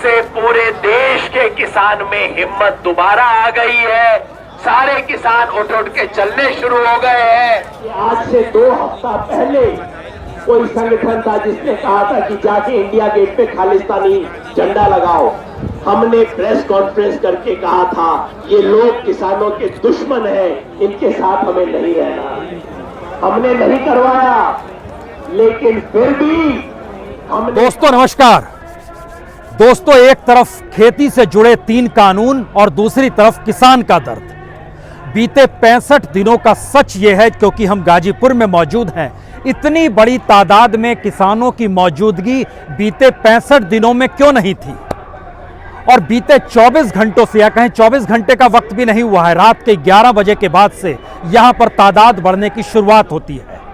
से पूरे देश के किसान में हिम्मत दोबारा आ गई है। सारे किसान उठ उठ के चलने शुरू हो गए हैं। आज से 2 हफ्ता पहले कोई संगठन था जिसने कहा था कि जाके इंडिया गेट पे खालिस्तानी झंडा लगाओ। हमने प्रेस कॉन्फ्रेंस करके कहा था ये लोग किसानों के दुश्मन हैं, इनके साथ हमें नहीं रहना। हमने नहीं करवाया, लेकिन फिर भी हमने। दोस्तों नमस्कार। दोस्तों, एक तरफ खेती से जुड़े 3 कानून और दूसरी तरफ किसान का दर्द। बीते 65 दिनों का सच ये है, क्योंकि हम गाजीपुर में मौजूद हैं, इतनी बड़ी तादाद में किसानों की मौजूदगी बीते 65 दिनों में क्यों नहीं थी। और बीते 24 घंटों से, या कहें 24 घंटे का वक्त भी नहीं हुआ है, रात के 11 बजे के बाद से यहां पर तादाद बढ़ने की शुरुआत होती है।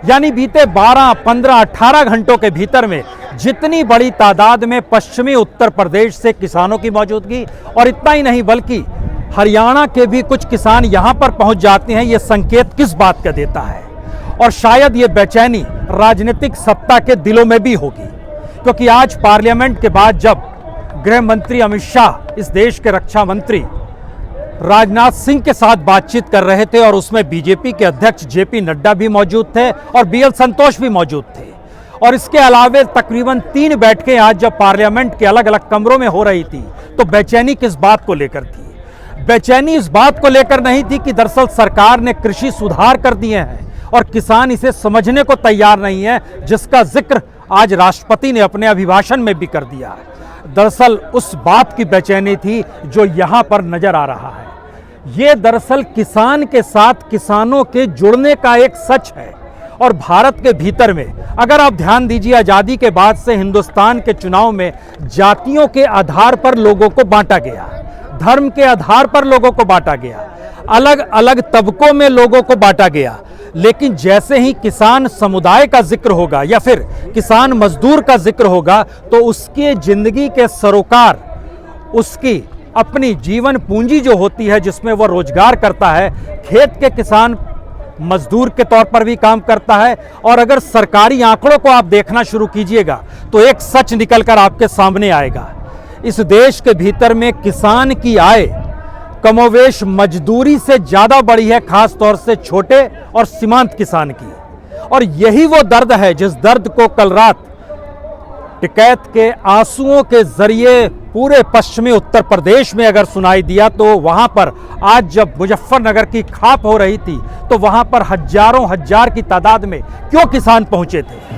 यानी बीते 12, 15, 18 घंटों के भीतर में जितनी बड़ी तादाद में पश्चिमी उत्तर प्रदेश से किसानों की मौजूदगी, और इतना ही नहीं बल्कि हरियाणा के भी कुछ किसान यहां पर पहुंच जाते हैं, यह संकेत किस बात का देता है। और शायद ये बेचैनी राजनीतिक सत्ता के दिलों में भी होगी, क्योंकि आज पार्लियामेंट के बाद जब गृह मंत्री अमित शाह इस देश के रक्षा मंत्री राजनाथ सिंह के साथ बातचीत कर रहे थे, और उसमें बीजेपी के अध्यक्ष जेपी नड्डा भी मौजूद थे और बीएल संतोष भी मौजूद थे, और इसके अलावे तकरीबन 3 बैठकें आज जब पार्लियामेंट के अलग अलग कमरों में हो रही थी, तो बेचैनी किस बात को लेकर थी। बेचैनी इस बात को लेकर नहीं थी कि दरअसल सरकार ने कृषि सुधार कर दिए हैं और किसान इसे समझने को तैयार नहीं है, जिसका जिक्र आज राष्ट्रपति ने अपने अभिभाषण में भी कर दिया है। दरअसल उस बात की बेचैनी थी जो यहां पर नजर आ रहा है। ये दरअसल किसान के साथ किसानों के जुड़ने का एक सच है। और भारत के भीतर में अगर आप ध्यान दीजिए, आजादी के बाद से हिंदुस्तान के चुनाव में जातियों के आधार पर लोगों को बांटा गया, धर्म के आधार पर लोगों को बांटा गया, अलग अलग तबकों में लोगों को बांटा गया। लेकिन जैसे ही किसान समुदाय का जिक्र होगा या फिर किसान मजदूर का जिक्र होगा, तो उसके जिंदगी के सरोकार, उसकी अपनी जीवन पूंजी जो होती है जिसमें वह रोजगार करता है, खेत के किसान मजदूर के तौर पर भी काम करता है। और अगर सरकारी आंकड़ों को आप देखना शुरू कीजिएगा तो एक सच निकलकर आपके सामने आएगा। इस देश के भीतर में किसान की आय कमोवेश मजदूरी से ज्यादा बढ़ी है, खास तौर से छोटे और सीमांत किसान की। और यही वो दर्द है जिस दर्द को कल रात टिकैत के आंसुओं के जरिए पूरे पश्चिमी उत्तर प्रदेश में अगर सुनाई दिया, तो वहां पर आज जब मुजफ्फरनगर की खाप हो रही थी, तो वहां पर हजारों हजार की तादाद में क्यों किसान पहुंचे थे।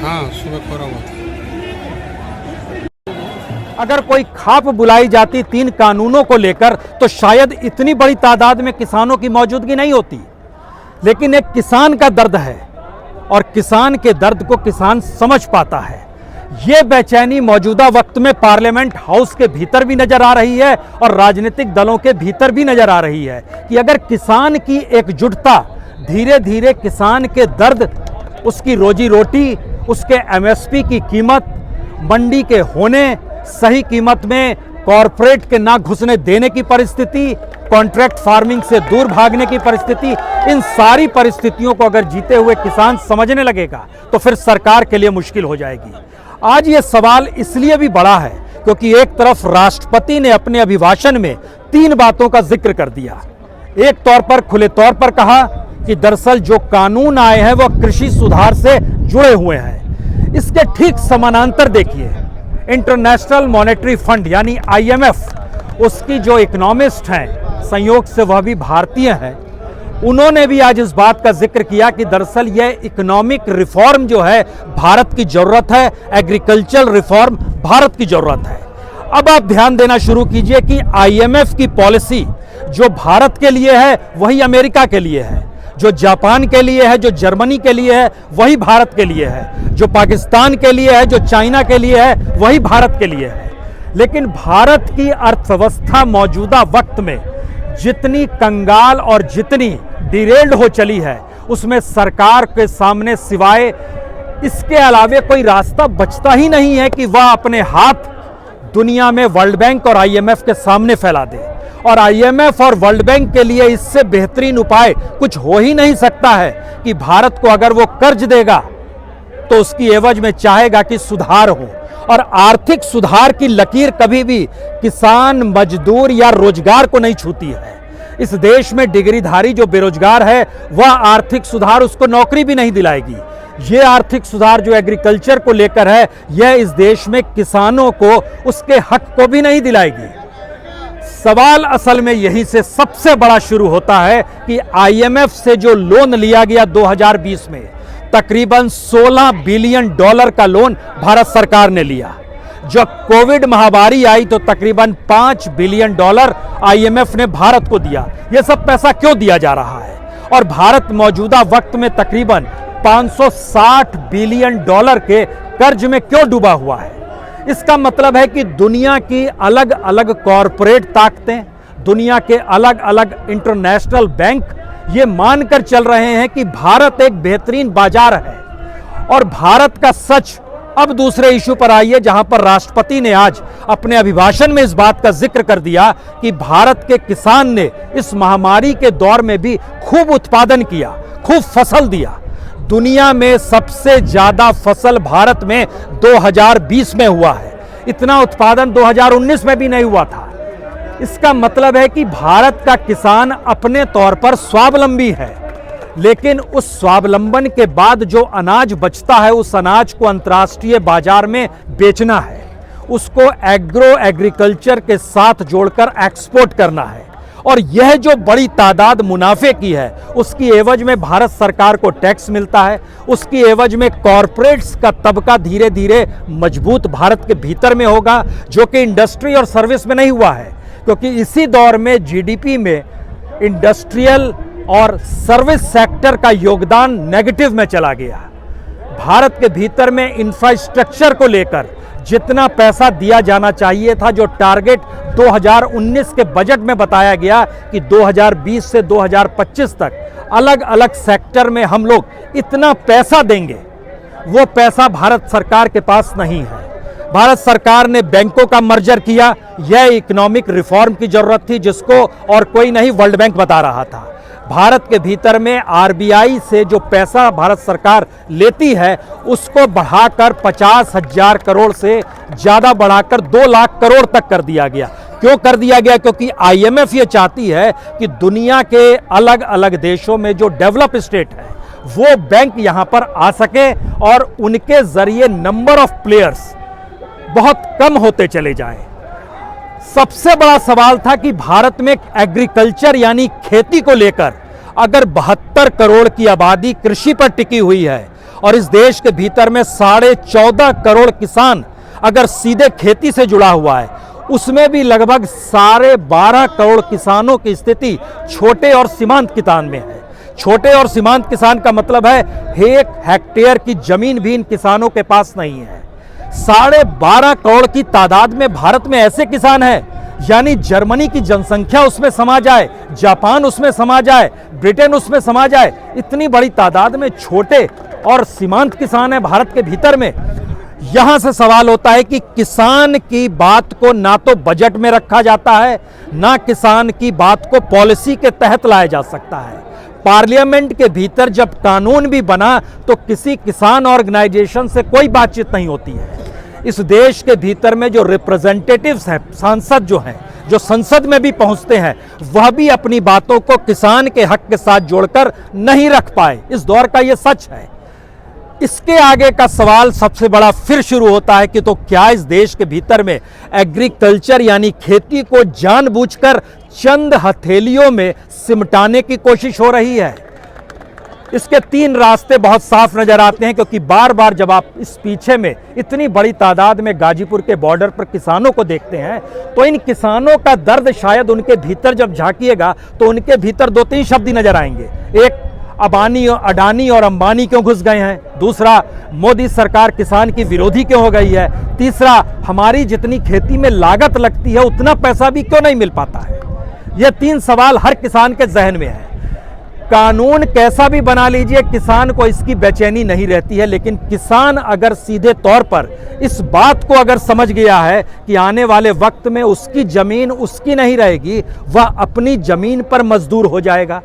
हाँ, सुबह कोहरा हुआ। अगर कोई खाप बुलाई जाती 3 कानूनों को लेकर, तो शायद इतनी बड़ी तादाद में किसानों की मौजूदगी नहीं होती। लेकिन एक किसान का दर्द है, और किसान के दर्द को किसान समझ पाता है। यह बेचैनी मौजूदा वक्त में पार्लियामेंट हाउस के भीतर भी नजर आ रही है और राजनीतिक दलों के भीतर भी नजर आ रही है कि अगर किसान की एकजुटता धीरे धीरे किसान के दर्द, उसकी रोजी रोटी, उसके एमएसपी की कीमत, मंडी के होने, सही कीमत में कॉरपोरेट के ना घुसने देने की परिस्थिति, कॉन्ट्रैक्ट फार्मिंग से दूर भागने की परिस्थिति, इन सारी परिस्थितियों को अगर जीते हुए किसान समझने लगेगा, तो फिर सरकार के लिए मुश्किल हो जाएगी। आज ये सवाल इसलिए भी बड़ा है क्योंकि एक तरफ राष्ट्रपति ने अपने अभिभाषण में 3 बातों का जिक्र कर दिया। एक तौर पर खुले तौर पर कहा कि दरअसल जो कानून आए हैं वह कृषि सुधार से जुड़े हुए हैं। इसके ठीक समानांतर देखिए, इंटरनेशनल मॉनेटरी फंड यानी IMF, उसकी जो इकोनॉमिस्ट हैं, संयोग से वह भी भारतीय हैं, उन्होंने भी आज इस बात का जिक्र किया कि दरअसल यह इकोनॉमिक रिफॉर्म जो है भारत की जरूरत है, एग्रीकल्चरल रिफॉर्म भारत की जरूरत है। अब आप ध्यान देना शुरू कीजिए कि IMF की पॉलिसी जो भारत के लिए है वही अमेरिका के लिए है, जो जापान के लिए है, जो जर्मनी के लिए है, वही भारत के लिए है, जो पाकिस्तान के लिए है, जो चाइना के लिए है, वही भारत के लिए है। लेकिन भारत की अर्थव्यवस्था मौजूदा वक्त में जितनी कंगाल और जितनी डिरेल्ड हो चली है, उसमें सरकार के सामने सिवाय इसके अलावे कोई रास्ता बचता ही नहीं है कि वह अपने हाथ दुनिया में वर्ल्ड बैंक और आईएमएफ के सामने फैला दे। और आईएमएफ और वर्ल्ड बैंक के लिए इससे बेहतरीन उपाय कुछ हो ही नहीं सकता है कि भारत को अगर वो कर्ज देगा तो उसकी एवज में चाहेगा कि सुधार हो। और आर्थिक सुधार की लकीर कभी भी किसान, मजदूर या रोजगार को नहीं छूती है। इस देश में डिग्रीधारी जो बेरोजगार है वह आर्थिक सुधार उसको नौकरी भी नहीं दिलाएगी। यह आर्थिक सुधार जो एग्रीकल्चर को लेकर है यह इस देश में किसानों को उसके हक को भी नहीं दिलाएगी। सवाल असल में यहीं से सबसे बड़ा शुरू होता है कि आईएमएफ से जो लोन लिया गया 2020 में, तकरीबन $16 बिलियन का लोन भारत सरकार ने लिया। जब कोविड महामारी आई तो तकरीबन $5 बिलियन आईएमएफ ने भारत को दिया। यह सब पैसा क्यों दिया जा रहा है? और भारत मौजूदा वक्त में तकरीबन $560 बिलियन के कर्ज में क्यों डूबा हुआ है? इसका मतलब है कि दुनिया की अलग अलग कॉरपोरेट ताकतें, दुनिया के अलग अलग इंटरनेशनल बैंक ये मानकर चल रहे हैं कि भारत एक बेहतरीन बाजार है। और भारत का सच अब दूसरे इशू पर आइए, जहां पर राष्ट्रपति ने आज अपने अभिभाषण में इस बात का जिक्र कर दिया कि भारत के किसान ने इस महामारी के दौर में भी खूब उत्पादन किया, खूब फसल दिया। दुनिया में सबसे ज्यादा फसल भारत में 2020 में हुआ है। इतना उत्पादन 2019 में भी नहीं हुआ था। इसका मतलब है कि भारत का किसान अपने तौर पर स्वावलंबी है, लेकिन उस स्वावलंबन के बाद जो अनाज बचता है उस अनाज को अंतर्राष्ट्रीय बाजार में बेचना है, उसको एग्रीकल्चर के साथ जोड़कर एक्सपोर्ट करना है। और यह जो बड़ी तादाद मुनाफे की है उसकी एवज में भारत सरकार को टैक्स मिलता है, उसकी एवज में कॉरपोरेट्स का तबका धीरे धीरे मजबूत भारत के भीतर में होगा, जो कि इंडस्ट्री और सर्विस में नहीं हुआ है। क्योंकि इसी दौर में जीडीपी में इंडस्ट्रियल और सर्विस सेक्टर का योगदान नेगेटिव में चला गया। भारत के भीतर में इंफ्रास्ट्रक्चर को लेकर जितना पैसा दिया जाना चाहिए था, जो टारगेट 2019 के बजट में बताया गया कि 2020 से 2025 तक अलग अलग सेक्टर में हम लोग इतना पैसा देंगे, वो पैसा भारत सरकार के पास नहीं है। भारत सरकार ने बैंकों का मर्जर किया, यह इकोनॉमिक रिफॉर्म की जरूरत थी जिसको और कोई नहीं वर्ल्ड बैंक बता रहा था। भारत के भीतर में आरबीआई से जो पैसा भारत सरकार लेती है उसको बढ़ाकर 50,000 करोड़ से ज्यादा बढ़ाकर 2 लाख करोड़ तक कर दिया गया। क्यों कर दिया गया? क्योंकि आईएमएफ ये चाहती है कि दुनिया के अलग अलग देशों में जो डेवलप स्टेट है वो बैंक यहां पर आ सके और उनके जरिए नंबर ऑफ प्लेयर्स बहुत कम होते चले जाएं। सबसे बड़ा सवाल था कि भारत में एग्रीकल्चर यानी खेती को लेकर अगर 72 करोड़ की आबादी कृषि पर टिकी हुई है और इस देश के भीतर में 14.5 करोड़ किसान अगर सीधे खेती से जुड़ा हुआ है, उसमें भी लगभग 12.5 करोड़ किसानों की स्थिति छोटे और सीमांत किसान में है। छोटे और सीमांत किसान का मतलब है 1 हेक्टेयर की जमीन भी इन किसानों के पास नहीं है। 12.5 करोड़ की तादाद में भारत में ऐसे किसान हैं, यानी जर्मनी की जनसंख्या उसमें समा जाए, जापान उसमें समा जाए, ब्रिटेन उसमें समा जाए। इतनी बड़ी तादाद में छोटे और सीमांत किसान हैं भारत के भीतर में। यहां से सवाल होता है कि किसान की बात को ना तो बजट में रखा जाता है, ना किसान की बात को पॉलिसी के तहत लाया जा सकता है। पार्लियामेंट के भीतर जब कानून भी बना तो किसी किसान ऑर्गेनाइजेशन से कोई बातचीत नहीं होती है। इस देश के भीतर में जो रिप्रेजेंटेटिव्स हैं, सांसद जो हैं, जो संसद में भी पहुंचते हैं, वह भी अपनी बातों को किसान के हक के साथ जोड़कर नहीं रख पाए। इस दौर का यह सच है। इसके आगे का सवाल सबसे बड़ा फिर शुरू होता है कि तो क्या इस देश के भीतर में एग्रीकल्चर यानी खेती को जानबूझकर चंद हथेलियों में सिमटाने की कोशिश हो रही है? इसके 3 रास्ते बहुत साफ नजर आते हैं, क्योंकि बार बार जब आप इस पीछे में इतनी बड़ी तादाद में गाजीपुर के बॉर्डर पर किसानों को देखते हैं तो इन किसानों का दर्द शायद उनके भीतर जब झांकिएगा तो उनके भीतर 2-3 शब्द ही नजर आएंगे। एक, अडानी और अंबानी क्यों घुस गए हैं? दूसरा, मोदी सरकार किसान की विरोधी क्यों हो गई है? तीसरा, हमारी जितनी खेती में लागत लगती है उतना पैसा भी क्यों नहीं मिल पाता है? ये 3 सवाल हर किसान के जहन में है। कानून कैसा भी बना लीजिए, किसान को इसकी बेचैनी नहीं रहती है। लेकिन किसान अगर सीधे तौर पर इस बात को अगर समझ गया है कि आने वाले वक्त में उसकी जमीन उसकी नहीं रहेगी, वह अपनी जमीन पर मजदूर हो जाएगा।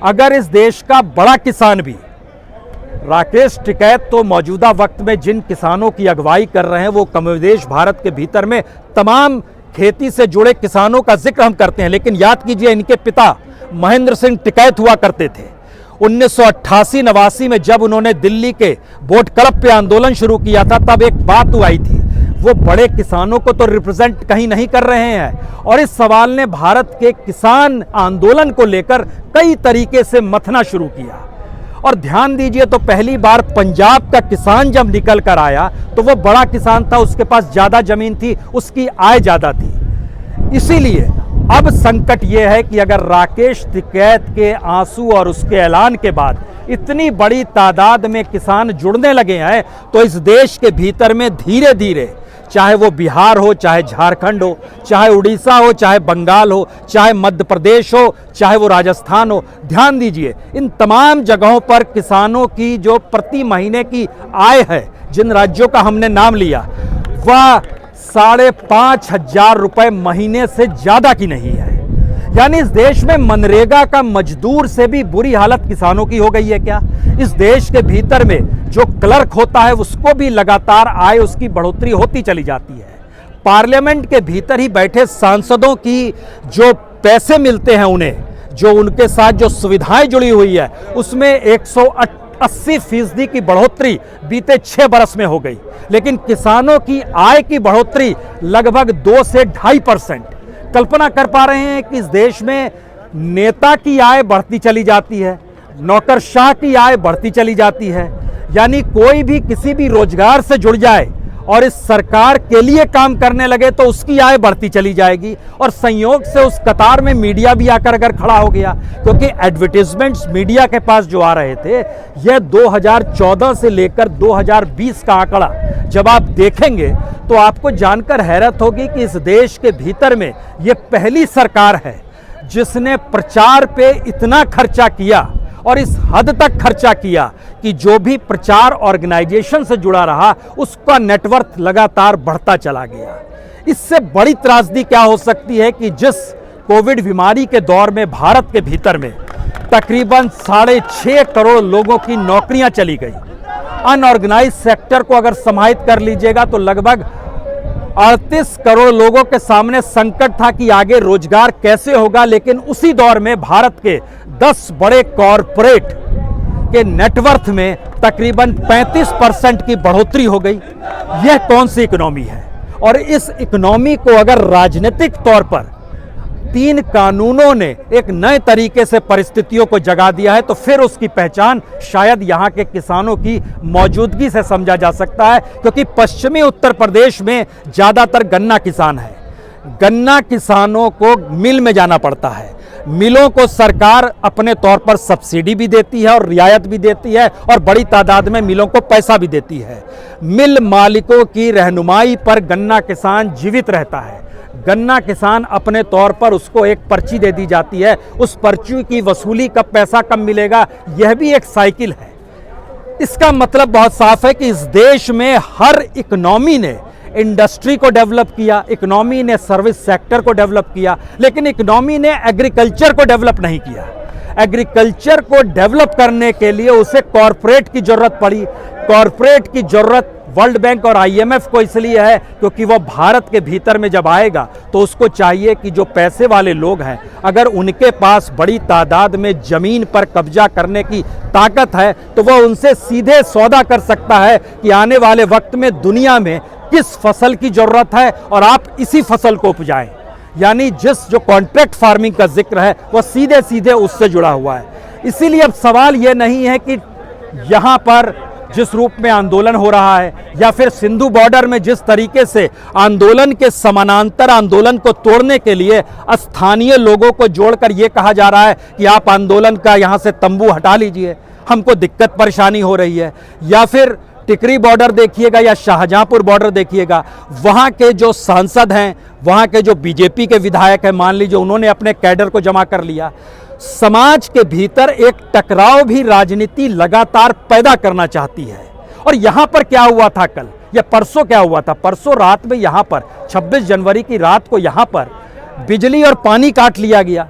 अगर इस देश का बड़ा किसान भी, राकेश टिकैत तो मौजूदा वक्त में जिन किसानों की अगुवाई कर रहे हैं वो कमोबेश भारत के भीतर में तमाम खेती से जुड़े किसानों का जिक्र हम करते हैं, लेकिन याद कीजिए इनके पिता महेंद्र सिंह टिकैत हुआ करते थे। 1988-89 में जब उन्होंने दिल्ली के बोट क्लब पे आंदोलन शुरू किया था, तब एक बात आई थी, वो बड़े किसानों को तो रिप्रेजेंट कहीं नहीं कर रहे हैं। और इस सवाल ने भारत के किसान आंदोलन को लेकर कई तरीके से मथना शुरू किया। और ध्यान दीजिए, तो पहली बार पंजाब का किसान जब निकल कर आया तो वो बड़ा किसान था, उसके पास ज्यादा जमीन थी, उसकी आय ज्यादा थी। इसीलिए अब संकट ये है कि अगर राकेश टिकैत के आंसू और उसके ऐलान के बाद इतनी बड़ी तादाद में किसान जुड़ने लगे हैं, तो इस देश के भीतर में धीरे धीरे, चाहे वो बिहार हो, चाहे झारखंड हो, चाहे उड़ीसा हो, चाहे बंगाल हो, चाहे मध्य प्रदेश हो, चाहे वो राजस्थान हो, ध्यान दीजिए इन तमाम जगहों पर किसानों की जो प्रति महीने की आय है, जिन राज्यों का हमने नाम लिया, वह 5,500 रुपए महीने से ज्यादा की नहीं है। यानी इस देश में मनरेगा का मजदूर से भी बुरी हालत किसानों की हो गई है क्या? इस देश के भीतर में जो क्लर्क होता है उसको भी लगातार आय उसकी बढ़ोतरी होती चली जाती है। पार्लियामेंट के भीतर ही बैठे सांसदों की जो पैसे मिलते हैं उन्हें, जो उनके साथ जो सुविधाएं जुड़ी हुई है, उसमें 180% की बढ़ोतरी बीते 6 बरस में हो गई। लेकिन किसानों की आय की बढ़ोतरी लगभग 2 से 2.5%। कल्पना कर पा रहे हैं कि इस देश में नेता की आय बढ़ती चली जाती है, नौकरशाह की आय बढ़ती चली जाती है। यानी कोई भी किसी भी रोजगार से जुड़ जाए और इस सरकार के लिए काम करने लगे तो उसकी आय बढ़ती चली जाएगी। और संयोग से उस कतार में मीडिया भी आकर अगर खड़ा हो गया, क्योंकि एडवर्टाइजमेंट्स मीडिया के पास जो आ रहे थे, यह 2014 से लेकर 2020 का आंकड़ा जब आप देखेंगे तो आपको जानकर हैरत होगी कि इस देश के भीतर में यह पहली सरकार है जिसने प्रचार पे इतना खर्चा किया और इस हद तक खर्चा किया कि जो भी प्रचार ऑर्गेनाइजेशन से जुड़ा रहा उसका नेटवर्थ लगातार बढ़ता चला गया। इससे बड़ी त्रासदी क्या हो सकती है कि जिस कोविड बीमारी के दौर में भारत के भीतर में तकरीबन 6.5 करोड़ लोगों की नौकरियां चली गई। अनऑर्गेनाइज सेक्टर को अगर समाहित कर लीजिएगा तो लगभग 38 करोड़ लोगों के सामने संकट था कि आगे रोजगार कैसे होगा। लेकिन उसी दौर में भारत के 10 बड़े कॉरपोरेट के नेटवर्थ में तकरीबन 35% की बढ़ोतरी हो गई। यह कौन सी इकोनॉमी है? और इस इकोनॉमी को अगर राजनीतिक तौर पर 3 कानूनों ने एक नए तरीके से परिस्थितियों को जगा दिया है, तो फिर उसकी पहचान शायद यहाँ के किसानों की मौजूदगी से समझा जा सकता है। क्योंकि पश्चिमी उत्तर प्रदेश में ज़्यादातर गन्ना किसान है। गन्ना किसानों को मिल में जाना पड़ता है। मिलों को सरकार अपने तौर पर सब्सिडी भी देती है और रियायत भी देती है और बड़ी तादाद में मिलों को पैसा भी देती है। मिल मालिकों की रहनुमाई पर गन्ना किसान जीवित रहता है। गन्ना किसान अपने तौर पर उसको एक पर्ची दे दी जाती है, उस पर्ची की वसूली कब पैसा कब मिलेगा, यह भी एक साइकिल है। इसका मतलब बहुत साफ है कि इस देश में हर इकोनॉमी ने इंडस्ट्री को डेवलप किया, इकोनॉमी ने सर्विस सेक्टर को डेवलप किया, लेकिन इकोनॉमी ने एग्रीकल्चर को डेवलप नहीं किया। एग्रीकल्चर को डेवलप करने के लिए उसे कॉरपोरेट की जरूरत पड़ी। कॉरपोरेट की जरूरत वर्ल्ड बैंक और IMF को इसलिए है क्योंकि वो भारत के भीतर में जब आएगा तो उसको चाहिए कि जो पैसे वाले लोग हैं, अगर उनके पास बड़ी तादाद में जमीन पर कब्जा करने की ताकत है तो वह उनसे सीधे सौदा कर सकता है कि आने वाले वक्त में दुनिया में किस फसल की जरूरत है और आप इसी फसल को उपजाएं। यानी जो कॉन्ट्रैक्ट फार्मिंग का जिक्र है वह सीधे सीधे उससे जुड़ा हुआ है। इसीलिए अब सवाल यह नहीं है कि यहाँ पर जिस रूप में आंदोलन हो रहा है या फिर सिंधु बॉर्डर में जिस तरीके से आंदोलन के समानांतर आंदोलन को तोड़ने के लिए स्थानीय लोगों को जोड़कर यह कहा जा रहा है कि आप आंदोलन का यहाँ से तंबू हटा लीजिए, हमको दिक्कत परेशानी हो रही है। या फिर टिकरी बॉर्डर देखिएगा या शाहजहांपुर बॉर्डर देखिएगा, वहाँ के जो सांसद हैं, वहाँ के जो बीजेपी के विधायक हैं, मान लीजिए उन्होंने अपने कैडर को जमा कर लिया। समाज के भीतर एक टकराव भी राजनीति लगातार पैदा करना चाहती है। और यहां पर क्या हुआ था कल या परसों क्या हुआ था? परसों रात में यहां पर 26 जनवरी की रात को यहां पर बिजली और पानी काट लिया गया।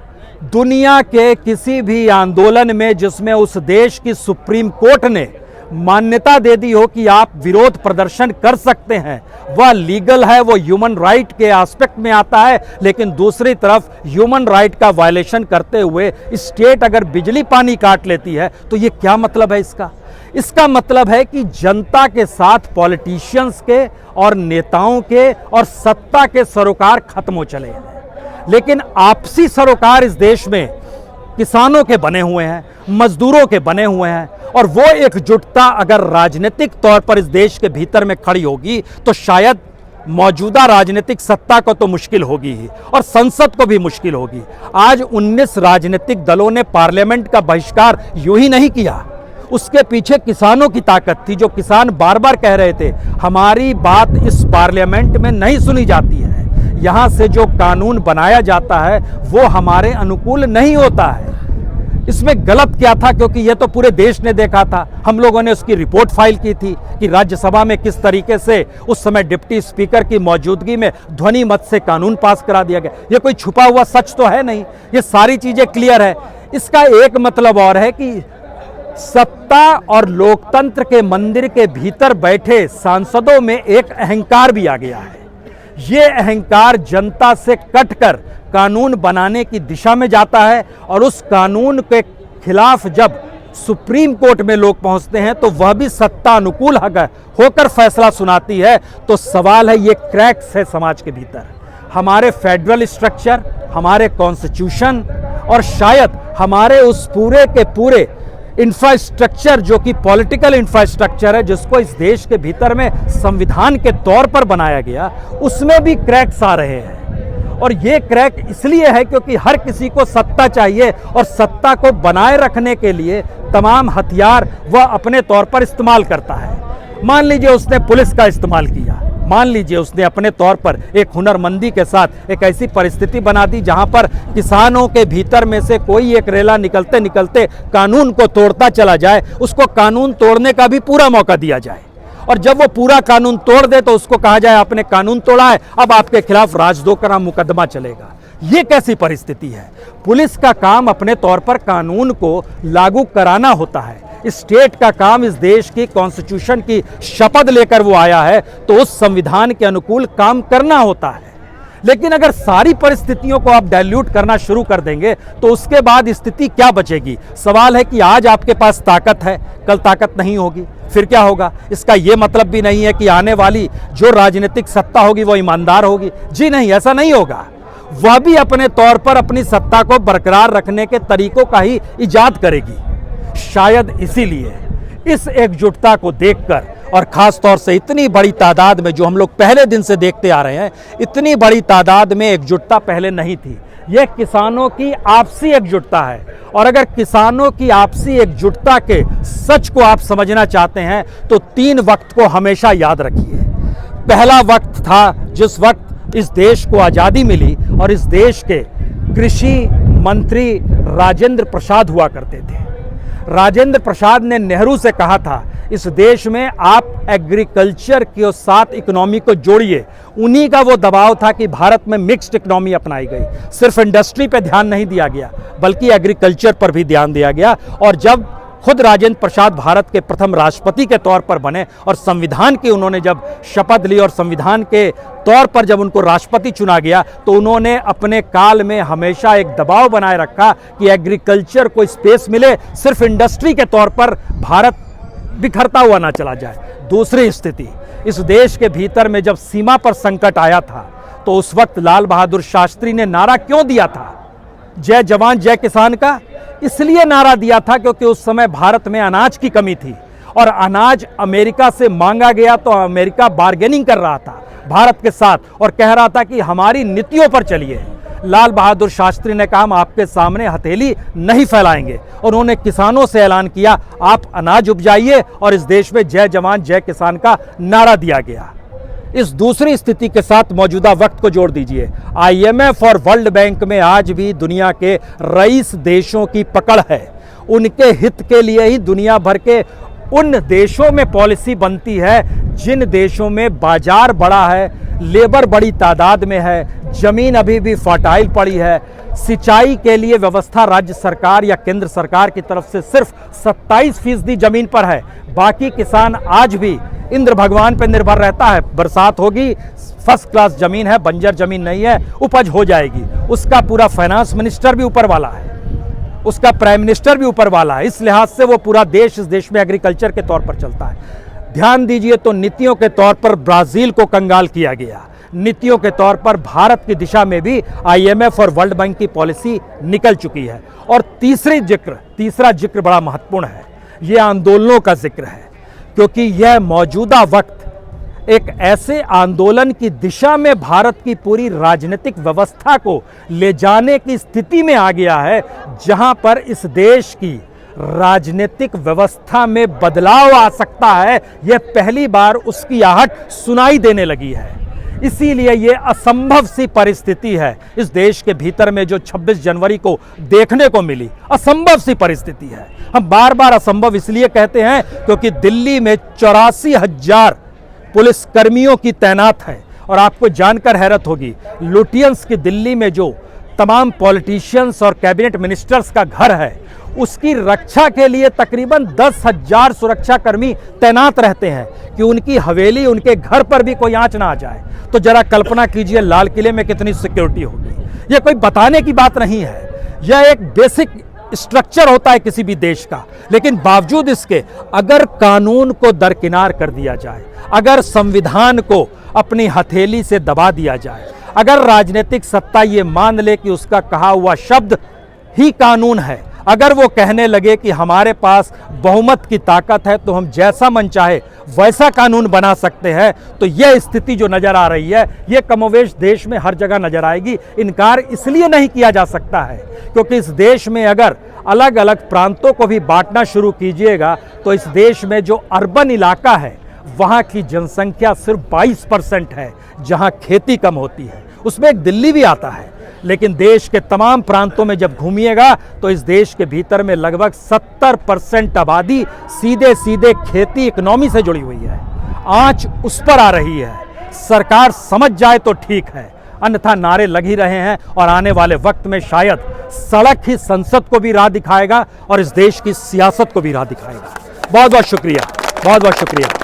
दुनिया के किसी भी आंदोलन में जिसमें उस देश की सुप्रीम कोर्ट ने मान्यता दे दी हो कि आप विरोध प्रदर्शन कर सकते हैं, वह लीगल है, वो ह्यूमन राइट के एस्पेक्ट में आता है। लेकिन दूसरी तरफ ह्यूमन राइट का वायलेशन करते हुए स्टेट अगर बिजली पानी काट लेती है तो ये क्या मतलब है इसका? इसका मतलब है कि जनता के साथ पॉलिटिशियंस के और नेताओं के और सत्ता के सरोकार खत्म हो चले हैं। लेकिन आपसी सरोकार इस देश में किसानों के बने हुए हैं, मजदूरों के बने हुए हैं। और वो एकजुटता अगर राजनीतिक तौर पर इस देश के भीतर में खड़ी होगी तो शायद मौजूदा राजनीतिक सत्ता को तो मुश्किल होगी ही और संसद को भी मुश्किल होगी। आज 19 राजनीतिक दलों ने पार्लियामेंट का बहिष्कार यूं ही नहीं किया, उसके पीछे किसानों की ताकत थी। जो किसान बार बार कह रहे थे हमारी बात इस पार्लियामेंट में नहीं सुनी जाती है, यहां से जो कानून बनाया जाता है वो हमारे अनुकूल नहीं होता है। इसमें गलत क्या था? क्योंकि ये तो पूरे देश ने देखा था। हम लोगों ने उसकी रिपोर्ट फाइल की थी कि राज्यसभा में किस तरीके से उस समय डिप्टी स्पीकर की मौजूदगी में ध्वनि मत से कानून पास करा दिया गया। ये कोई छुपा हुआ सच तो है नहीं, ये सारी चीजें क्लियर है। इसका एक मतलब और है कि सत्ता और लोकतंत्र के मंदिर के भीतर बैठे सांसदों में एक अहंकार भी आ गया है। ये अहंकार जनता से कटकर कानून बनाने की दिशा में जाता है और उस कानून के खिलाफ जब सुप्रीम कोर्ट में लोग पहुंचते हैं तो वह भी सत्ता अनुकूल होकर फैसला सुनाती है। तो सवाल है, ये क्रैक्स है समाज के भीतर, हमारे फेडरल स्ट्रक्चर, हमारे कॉन्स्टिट्यूशन और शायद हमारे उस पूरे के पूरे इंफ्रास्ट्रक्चर जो कि पॉलिटिकल इंफ्रास्ट्रक्चर है, जिसको इस देश के भीतर में संविधान के तौर पर बनाया गया, उसमें भी क्रैक्स आ रहे हैं। और ये क्रैक इसलिए है क्योंकि हर किसी को सत्ता चाहिए और सत्ता को बनाए रखने के लिए तमाम हथियार वह अपने तौर पर इस्तेमाल करता है। मान लीजिए उसने पुलिस का इस्तेमाल किया, मान लीजिए उसने अपने तौर पर एक हुनरमंदी के साथ एक ऐसी परिस्थिति बना दी जहां पर किसानों के भीतर में से कोई एक रेला निकलते निकलते कानून को तोड़ता चला जाए, उसको कानून तोड़ने का भी पूरा मौका दिया जाए। और जब वो पूरा कानून तोड़ दे तो उसको कहा जाए आपने कानून तोड़ा है, अब आपके खिलाफ राजद्रोह का मुकदमा चलेगा। ये कैसी परिस्थिति है? पुलिस का काम अपने तौर पर कानून को लागू कराना होता है। स्टेट का काम इस देश की कॉन्स्टिट्यूशन की शपथ लेकर वो आया है तो उस संविधान के अनुकूल काम करना होता है। लेकिन अगर सारी परिस्थितियों को आप डाइल्यूट करना शुरू कर देंगे तो उसके बाद स्थिति क्या बचेगी? सवाल है कि आज आपके पास ताकत है, कल ताकत नहीं होगी, फिर क्या होगा? इसका यह मतलब भी नहीं है कि आने वाली जो राजनीतिक सत्ता होगी वो ईमानदार होगी। जी नहीं, ऐसा नहीं होगा। वह भी अपने तौर पर अपनी सत्ता को बरकरार रखने के तरीकों का ही इजाद करेगी। शायद इसीलिए इस एकजुटता को देखकर और खास तौर से इतनी बड़ी तादाद में, जो हम लोग पहले दिन से देखते आ रहे हैं, इतनी बड़ी तादाद में एकजुटता पहले नहीं थी। यह किसानों की आपसी एकजुटता है। और अगर किसानों की आपसी एकजुटता के सच को आप समझना चाहते हैं तो 3 वक्त को हमेशा याद रखिए। पहला वक्त था जिस वक्त इस देश को आज़ादी मिली और इस देश के कृषि मंत्री राजेंद्र प्रसाद हुआ करते थे। राजेंद्र प्रसाद ने नेहरू से कहा था इस देश में आप एग्रीकल्चर के साथ इकोनॉमी को जोड़िए। उन्हीं का वो दबाव था कि भारत में मिक्स्ड इकोनॉमी अपनाई गई। सिर्फ इंडस्ट्री पे ध्यान नहीं दिया गया बल्कि एग्रीकल्चर पर भी ध्यान दिया गया। और जब खुद राजेंद्र प्रसाद भारत के प्रथम राष्ट्रपति के तौर पर बने और संविधान की उन्होंने जब शपथ ली और संविधान के तौर पर जब उनको राष्ट्रपति चुना गया तो उन्होंने अपने काल में हमेशा एक दबाव बनाए रखा कि एग्रीकल्चर को स्पेस मिले, सिर्फ इंडस्ट्री के तौर पर भारत बिखरता हुआ ना चला जाए। दूसरी स्थिति, इस देश के भीतर में जब सीमा पर संकट आया था तो उस वक्त लाल बहादुर शास्त्री ने नारा क्यों दिया था? जय जवान जय किसान का इसलिए नारा दिया था क्योंकि उस समय भारत में अनाज की कमी थी और अनाज अमेरिका से मांगा गया तो अमेरिका बार्गेनिंग कर रहा था भारत के साथ और कह रहा था कि हमारी नीतियों पर चलिए। लाल बहादुर शास्त्री ने कहा हम आपके सामने हथेली नहीं फैलाएंगे। उन्होंने किसानों से ऐलान किया आप अनाज उपजाइए और इस देश में जय जवान जय किसान का नारा दिया गया। इस दूसरी स्थिति के साथ मौजूदा वक्त को जोड़ दीजिए। IMF और वर्ल्ड बैंक में आज भी दुनिया के रईस देशों की पकड़ है। उनके हित के लिए ही दुनिया भर के उन देशों में पॉलिसी बनती है जिन देशों में बाजार बड़ा है, लेबर बड़ी तादाद में है, जमीन अभी भी फर्टाइल पड़ी है, सिंचाई के लिए व्यवस्था राज्य सरकार या केंद्र सरकार की तरफ से सिर्फ 27% जमीन पर है। बाकी किसान आज भी इंद्र भगवान पर निर्भर रहता है। बरसात होगी, फर्स्ट क्लास जमीन है, बंजर जमीन नहीं है, उपज हो जाएगी। उसका पूरा फाइनेंस मिनिस्टर भी ऊपर वाला है, उसका प्राइम मिनिस्टर भी ऊपर वाला है। इस लिहाज से वो पूरा देश इस देश में एग्रीकल्चर के तौर पर चलता है। ध्यान दीजिए तो नीतियों के तौर पर ब्राजील को कंगाल किया गया, नीतियों के तौर पर भारत की दिशा में भी IMF और वर्ल्ड बैंक की पॉलिसी निकल चुकी है। और तीसरा जिक्र बड़ा महत्वपूर्ण है, यह आंदोलनों का जिक्र है, क्योंकि यह मौजूदा वक्त एक ऐसे आंदोलन की दिशा में भारत की पूरी राजनीतिक व्यवस्था को ले जाने की स्थिति में आ गया है, जहां पर इस देश की राजनीतिक व्यवस्था में बदलाव आ सकता है। यह पहली बार उसकी आहट सुनाई देने लगी है। इसीलिए यह असंभव सी परिस्थिति है इस देश के भीतर में जो 26 जनवरी को देखने को मिली, असंभव सी परिस्थिति है। हम बार बार असंभव इसलिए कहते हैं क्योंकि दिल्ली में 84,000 पुलिस कर्मियों की तैनात है। और आपको जानकर हैरत होगी, लुटियंस की दिल्ली में जो तमाम पॉलिटिशियंस और कैबिनेट मिनिस्टर्स का घर है, उसकी रक्षा के लिए तकरीबन 10,000 सुरक्षाकर्मी तैनात रहते हैं कि उनकी हवेली, उनके घर पर भी कोई आंच ना आ जाए। तो जरा कल्पना कीजिए लाल किले में कितनी सिक्योरिटी होगी। यह कोई बताने की बात नहीं है, यह एक बेसिक स्ट्रक्चर होता है किसी भी देश का। लेकिन बावजूद इसके अगर कानून को दरकिनार कर दिया जाए, अगर संविधान को अपनी हथेली से दबा दिया जाए, अगर राजनीतिक सत्ता ये मान ले कि उसका कहा हुआ शब्द ही कानून है, अगर वो कहने लगे कि हमारे पास बहुमत की ताकत है तो हम जैसा मन चाहे वैसा कानून बना सकते हैं, तो यह स्थिति जो नजर आ रही है यह कमोवेश देश में हर जगह नजर आएगी। इनकार इसलिए नहीं किया जा सकता है क्योंकि इस देश में अगर अलग अलग प्रांतों को भी बांटना शुरू कीजिएगा तो इस देश में जो अर्बन इलाका है वहाँ की जनसंख्या सिर्फ 22% है, जहाँ खेती कम होती है। उसमें एक दिल्ली भी आता है। लेकिन देश के तमाम प्रांतों में जब घूमिएगा तो इस देश के भीतर में लगभग 70% आबादी सीधे सीधे खेती इकोनॉमी से जुड़ी हुई है। आंच उस पर आ रही है। सरकार समझ जाए तो ठीक है, अन्यथा नारे लग ही रहे हैं और आने वाले वक्त में शायद सड़क ही संसद को भी राह दिखाएगा और इस देश की सियासत को भी राह दिखाएगा। बहुत बहुत शुक्रिया, बहुत बहुत शुक्रिया।